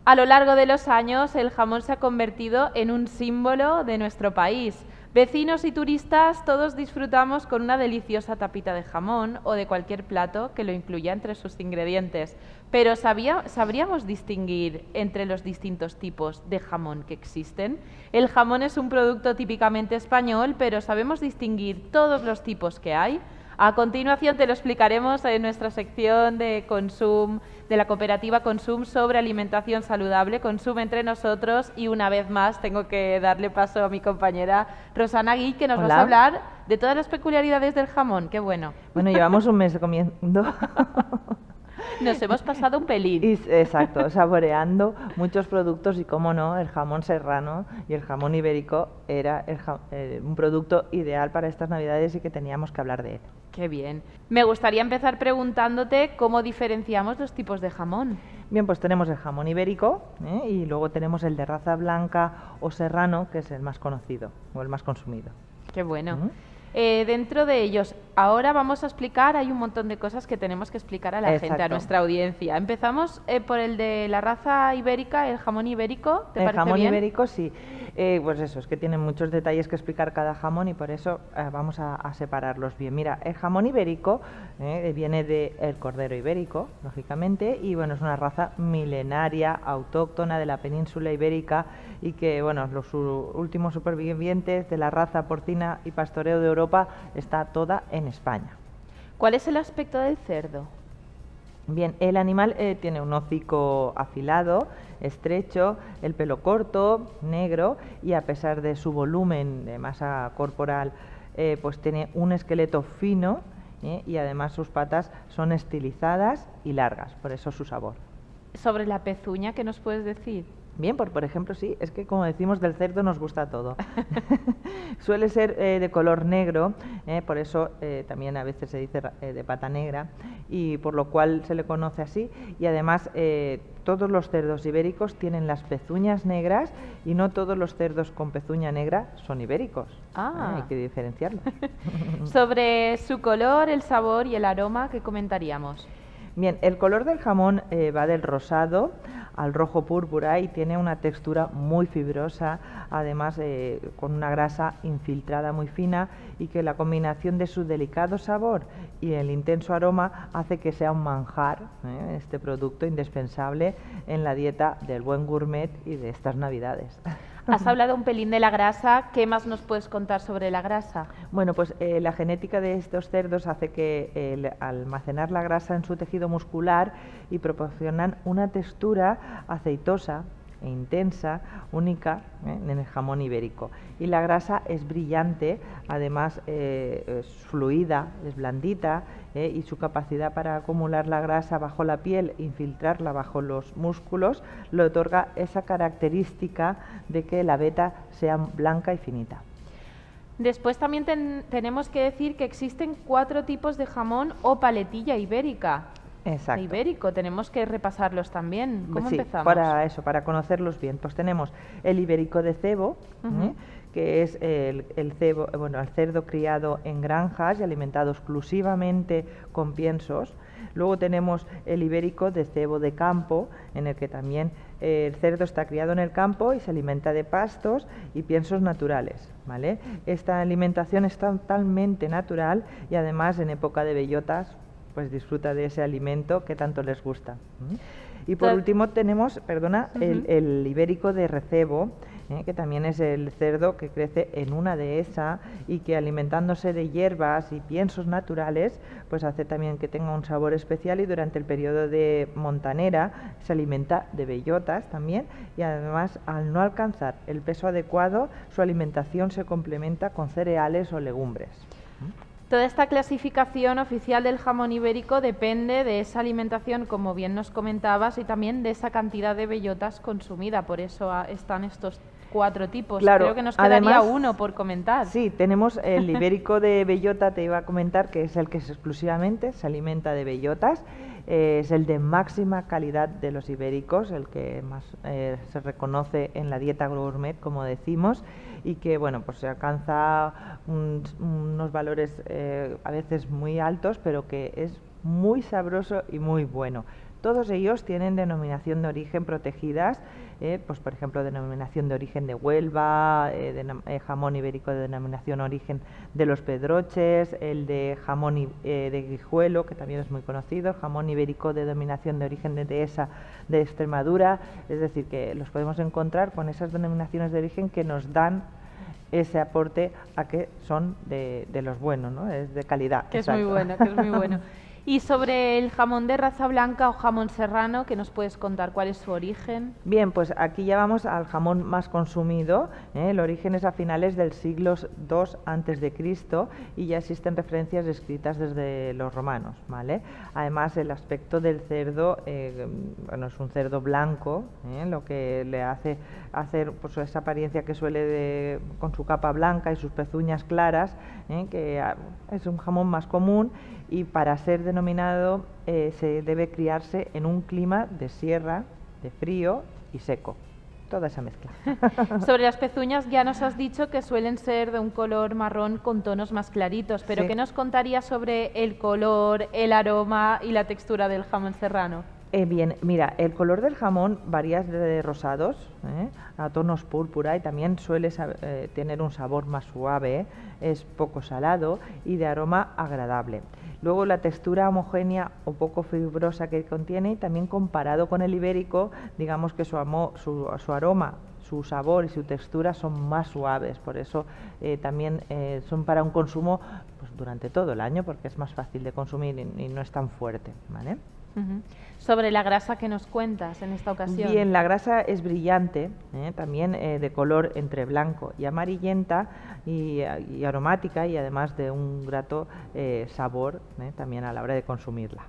A lo largo de los años, el jamón se ha convertido en un símbolo de nuestro país. Vecinos y turistas, todos disfrutamos con una deliciosa tapita de jamón o de cualquier plato que lo incluya entre sus ingredientes. Pero ¿sabríamos distinguir entre los distintos tipos de jamón que existen? El jamón es un producto típicamente español, pero ¿sabemos distinguir todos los tipos que hay? A continuación te lo explicaremos en nuestra sección de Consum, de la cooperativa Consum, sobre alimentación saludable, Consum entre nosotros, y una vez más tengo que darle paso a mi compañera Rosana Gui, que nos vas a Hola. hablar de todas las peculiaridades del jamón. ¡Qué bueno! Bueno, llevamos un mes comiendo Nos hemos pasado un pelín. exacto, saboreando muchos productos y, cómo no, el jamón serrano y el jamón ibérico era un producto ideal para estas Navidades y que teníamos que hablar de él. ¡Qué bien! Me gustaría empezar preguntándote cómo diferenciamos los tipos de jamón. Bien, pues tenemos el jamón ibérico, y luego tenemos el de raza blanca o serrano, que es el más conocido o el más consumido. ¡Qué bueno! ¿Mm? Dentro de ellos, ahora vamos a explicar, hay un montón de cosas que tenemos que explicar a la gente, a Exacto. nuestra audiencia. Empezamos por el de la raza ibérica, el jamón ibérico, ¿te El parece jamón bien? ibérico, sí. Pues eso, es que tiene muchos detalles que explicar cada jamón y por eso vamos a separarlos bien. Mira, el jamón ibérico viene del cordero ibérico, lógicamente, y bueno, es una raza milenaria, autóctona de la península ibérica, y que, bueno, los últimos supervivientes de la raza porcina y pastoreo de Europa está toda en España. ¿Cuál es el aspecto del cerdo? Bien, el animal tiene un hocico afilado, estrecho, el pelo corto, negro, y a pesar de su volumen de masa corporal, pues tiene un esqueleto fino, y además sus patas son estilizadas y largas, por eso su sabor. Sobre la pezuña, ¿qué nos puedes decir? Bien, por ejemplo, sí, es que como decimos, del cerdo nos gusta todo. Suele ser de color negro, por eso también a veces se dice de pata negra, y por lo cual se le conoce así. Y además todos los cerdos ibéricos tienen las pezuñas negras, y no todos los cerdos con pezuña negra son ibéricos. Ah. Hay que diferenciarlos. Sobre su color, el sabor y el aroma, ¿qué comentaríamos? Bien, el color del jamón va del rosado al rojo púrpura y tiene una textura muy fibrosa, además con una grasa infiltrada muy fina, y que la combinación de su delicado sabor y el intenso aroma hace que sea un manjar, este producto indispensable en la dieta del buen gourmet y de estas Navidades. Has hablado un pelín de la grasa, ¿qué más nos puedes contar sobre la grasa? Bueno, pues la genética de estos cerdos hace que almacenar la grasa en su tejido muscular y proporcionan una textura aceitosa e intensa, única en el jamón ibérico. Y la grasa es brillante, además es fluida, es blandita, y su capacidad para acumular la grasa bajo la piel e infiltrarla bajo los músculos le otorga esa característica de que la veta sea blanca y finita. Después también tenemos que decir que existen 4 tipos de jamón o paletilla ibérica. Exacto. Ibérico, tenemos que repasarlos también. ¿Cómo Sí, empezamos? para conocerlos bien. Pues tenemos el ibérico de cebo, que es el cerdo criado en granjas y alimentado exclusivamente con piensos. Luego tenemos el ibérico de cebo de campo, en el que también el cerdo está criado en el campo y se alimenta de pastos y piensos naturales, ¿vale? Esta alimentación es totalmente natural y además en época de bellotas pues disfruta de ese alimento que tanto les gusta. Y por último tenemos, el ibérico de recebo, que también es el cerdo que crece en una dehesa y que, alimentándose de hierbas y piensos naturales, pues hace también que tenga un sabor especial, y durante el periodo de montanera se alimenta de bellotas también, y además, al no alcanzar el peso adecuado, su alimentación se complementa con cereales o legumbres. Toda esta clasificación oficial del jamón ibérico depende de esa alimentación, como bien nos comentabas, y también de esa cantidad de bellotas consumida. Por eso están estos 4 tipos. Claro, creo que nos quedaría además, uno por comentar. Sí, tenemos el ibérico de bellota, te iba a comentar, que es el que exclusivamente se alimenta de bellotas. Es el de máxima calidad de los ibéricos, el que más se reconoce en la dieta gourmet, como decimos, y que, bueno, pues se alcanza unos valores a veces muy altos, pero que es muy sabroso y muy bueno. Todos ellos tienen denominación de origen protegidas, pues por ejemplo denominación de origen de Huelva, jamón ibérico de denominación de origen de Los Pedroches, el de jamón de Guijuelo, que también es muy conocido, el jamón ibérico de denominación de origen de Dehesa de Extremadura, es decir, que los podemos encontrar con esas denominaciones de origen que nos dan ese aporte a que son de los buenos, ¿no? Es de calidad. Que exacto. Es muy bueno, que es muy bueno. Y sobre el jamón de raza blanca o jamón serrano, ¿qué nos puedes contar? ¿Cuál es su origen? Bien, pues aquí ya vamos al jamón más consumido. El origen es a finales del siglo II a.C. y ya existen referencias escritas desde los romanos, ¿vale? Además, el aspecto del cerdo, bueno, es un cerdo blanco, lo que le hace hacer pues, esa apariencia que suele con su capa blanca y sus pezuñas claras, que es un jamón más común. Y para ser denominado se debe criarse en un clima de sierra, de frío y seco. Toda esa mezcla. Sobre las pezuñas ya nos has dicho que suelen ser de un color marrón con tonos más claritos, pero sí. ¿Qué nos contarías sobre el color, el aroma y la textura del jamón serrano? Bien, mira, el color del jamón varía de rosados a tonos púrpura y también suele tener un sabor más suave, es poco salado y de aroma agradable. Luego la textura homogénea o poco fibrosa que contiene, y también comparado con el ibérico, digamos que su aroma, su sabor y su textura son más suaves, por eso también son para un consumo pues, durante todo el año, porque es más fácil de consumir y no es tan fuerte, ¿vale? Sobre la grasa que nos cuentas en esta ocasión. Bien, la grasa es brillante, también de color entre blanco y amarillenta y aromática, y además de un grato sabor también a la hora de consumirla.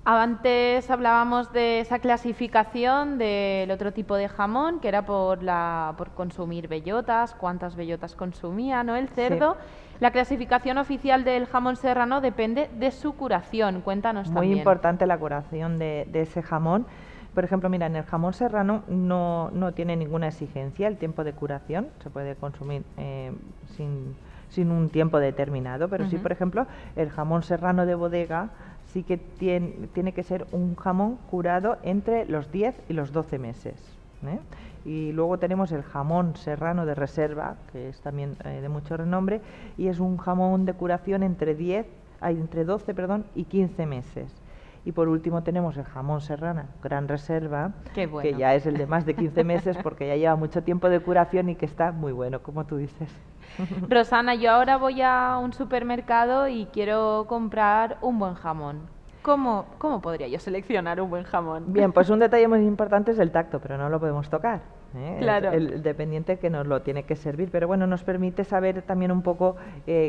Antes hablábamos de esa clasificación del otro tipo de jamón, que era por consumir bellotas, cuántas bellotas consumía, ¿no? El cerdo. Sí. La clasificación oficial del jamón serrano depende de su curación. Cuéntanos también. Muy importante la curación de ese jamón. Por ejemplo, mira, en el jamón serrano no tiene ninguna exigencia el tiempo de curación, se puede consumir sin un tiempo determinado, pero sí, por ejemplo, el jamón serrano de bodega sí que tiene que ser un jamón curado entre los 10 y los 12 meses. Y luego tenemos el jamón serrano de reserva, que es también de mucho renombre, y es un jamón de curación entre 12 y 15 meses. Y por último tenemos el jamón serrano Gran Reserva, bueno. Que ya es el de más de 15 meses porque ya lleva mucho tiempo de curación y que está muy bueno, como tú dices. Rosana, yo ahora voy a un supermercado y quiero comprar un buen jamón. ¿Cómo podría yo seleccionar un buen jamón? Bien, pues un detalle muy importante es el tacto, pero no lo podemos tocar. Claro. Es el dependiente que nos lo tiene que servir, pero bueno, nos permite saber también un poco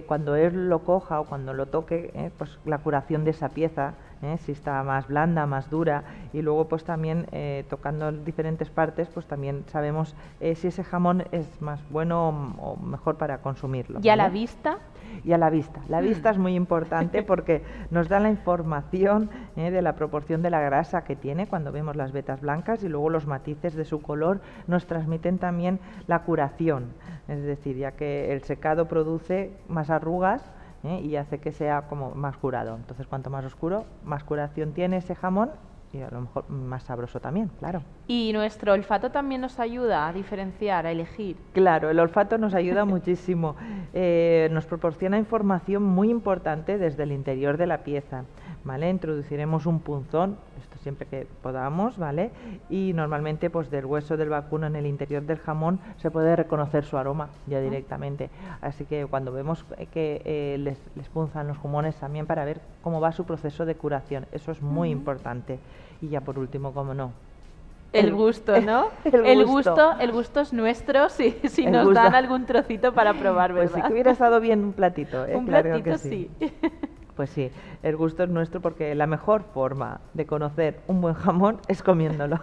cuando él lo coja o cuando lo toque, pues la curación de esa pieza, si está más blanda, más dura, y luego pues también tocando diferentes partes, pues también sabemos si ese jamón es más bueno o mejor para consumirlo. ¿Y a la vista? Y a la vista. La vista es muy importante porque nos da la información de la proporción de la grasa que tiene cuando vemos las vetas blancas, y luego los matices de su color nos transmiten también la curación, es decir, ya que el secado produce más arrugas y hace que sea como más curado. Entonces, cuanto más oscuro, más curación tiene ese jamón y a lo mejor más sabroso también, claro. ¿Y nuestro olfato también nos ayuda a diferenciar, a elegir? Claro, el olfato nos ayuda muchísimo. Nos proporciona información muy importante desde el interior de la pieza, ¿vale? Introduciremos un punzón, esto siempre que podamos, ¿vale? Y normalmente pues del hueso del vacuno en el interior del jamón se puede reconocer su aroma ya directamente. Así que cuando vemos que les punzan los jamones también para ver cómo va su proceso de curación, eso es muy importante. Y ya por último, cómo no, el gusto, ¿no? El gusto es nuestro si nos dan algún trocito para probar, ¿verdad? Pues sí que hubiera estado bien un platito, Un claro platito, que sí. Pues sí, el gusto es nuestro porque la mejor forma de conocer un buen jamón es comiéndolo.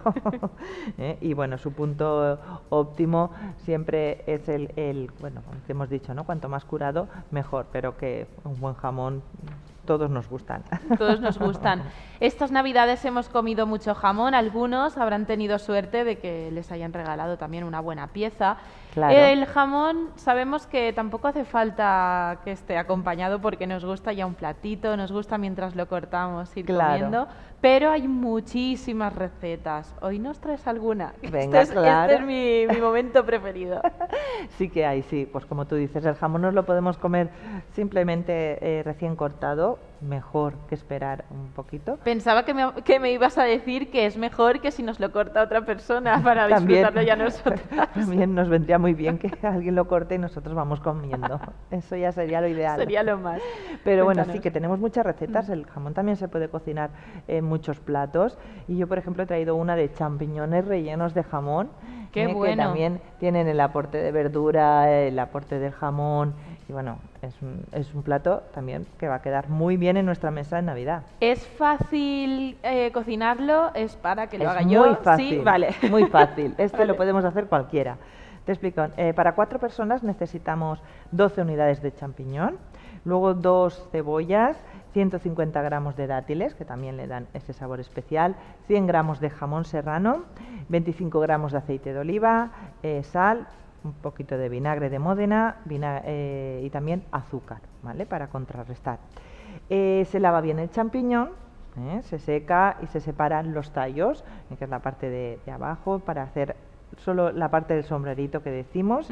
Y bueno, su punto óptimo siempre es el bueno, que hemos dicho, ¿no? Cuanto más curado, mejor, pero que un buen jamón todos nos gustan. Todos nos gustan. Estas Navidades hemos comido mucho jamón, algunos habrán tenido suerte de que les hayan regalado también una buena pieza. Claro. El jamón sabemos que tampoco hace falta que esté acompañado porque nos gusta ya un platito, nos gusta mientras lo cortamos ir comiendo, pero hay muchísimas recetas. Hoy nos traes alguna. Venga, este es mi momento preferido. Sí que hay, sí, pues como tú dices, el jamón nos lo podemos comer simplemente recién cortado, mejor que esperar un poquito. Pensaba que me ibas a decir que es mejor que si nos lo corta otra persona para disfrutarlo ya nosotros. También nos vendría muy bien que alguien lo corte y nosotros vamos comiendo. Eso ya sería lo ideal. Sería lo más. Pero bueno, sí que tenemos muchas recetas. El jamón también se puede cocinar en muchos platos. Y yo, por ejemplo, he traído una de champiñones rellenos de jamón. ¡Qué bueno! Que también tienen el aporte de verdura, el aporte del jamón. Y bueno, es un plato también que va a quedar muy bien en nuestra mesa de Navidad. ¿Es fácil cocinarlo? ¿Es para que lo haga yo? Muy fácil, sí, vale. Muy fácil. Vale. Lo podemos hacer cualquiera. Te explico. Para 4 personas necesitamos 12 unidades de champiñón, luego 2 cebollas, 150 gramos de dátiles, que también le dan ese sabor especial, 100 gramos de jamón serrano, 25 gramos de aceite de oliva, sal, un poquito de vinagre de Módena y también azúcar, ¿vale? Para contrarrestar. Se lava bien el champiñón, se seca y se separan los tallos, que es la parte de abajo, para hacer solo la parte del sombrerito que decimos.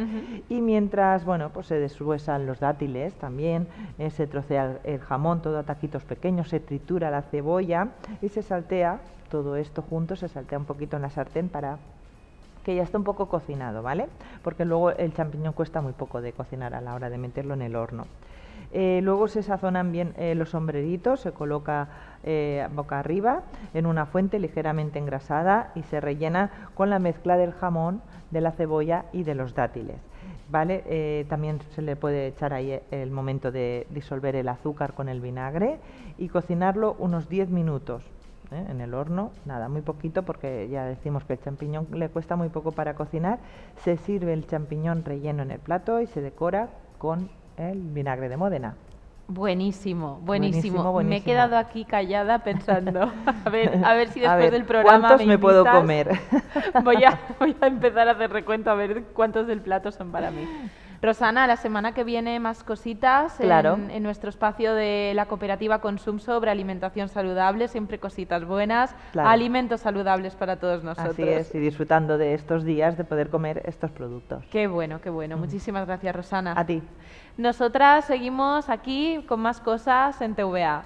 Y mientras, bueno, pues se deshuesan los dátiles también, se trocea el jamón todo a taquitos pequeños, se tritura la cebolla y se saltea todo esto junto, se saltea un poquito en la sartén para que ya esté un poco cocinado, ¿vale? Porque luego el champiñón cuesta muy poco de cocinar a la hora de meterlo en el horno. Luego se sazonan bien los sombreritos, se coloca boca arriba en una fuente ligeramente engrasada y se rellena con la mezcla del jamón, de la cebolla y de los dátiles, ¿vale? También se le puede echar ahí el momento de disolver el azúcar con el vinagre y cocinarlo unos 10 minutos. En el horno, nada, muy poquito, porque ya decimos que el champiñón le cuesta muy poco para cocinar. Se sirve el champiñón relleno en el plato y se decora con el vinagre de Módena. Buenísimo, buenísimo. Buenísimo. Me he quedado aquí callada pensando, a ver si después del programa ¿cuántos me puedo invitas? comer? Voy a empezar a hacer recuento a ver cuántos del plato son para mí. Rosana, la semana que viene más cositas Claro. en nuestro espacio de la cooperativa Consum sobre alimentación saludable, siempre cositas buenas, Claro. alimentos saludables para todos nosotros. Así es, y disfrutando de estos días de poder comer estos productos. Qué bueno, qué bueno. Muchísimas gracias, Rosana. A ti. Nosotras seguimos aquí con más cosas en TVA.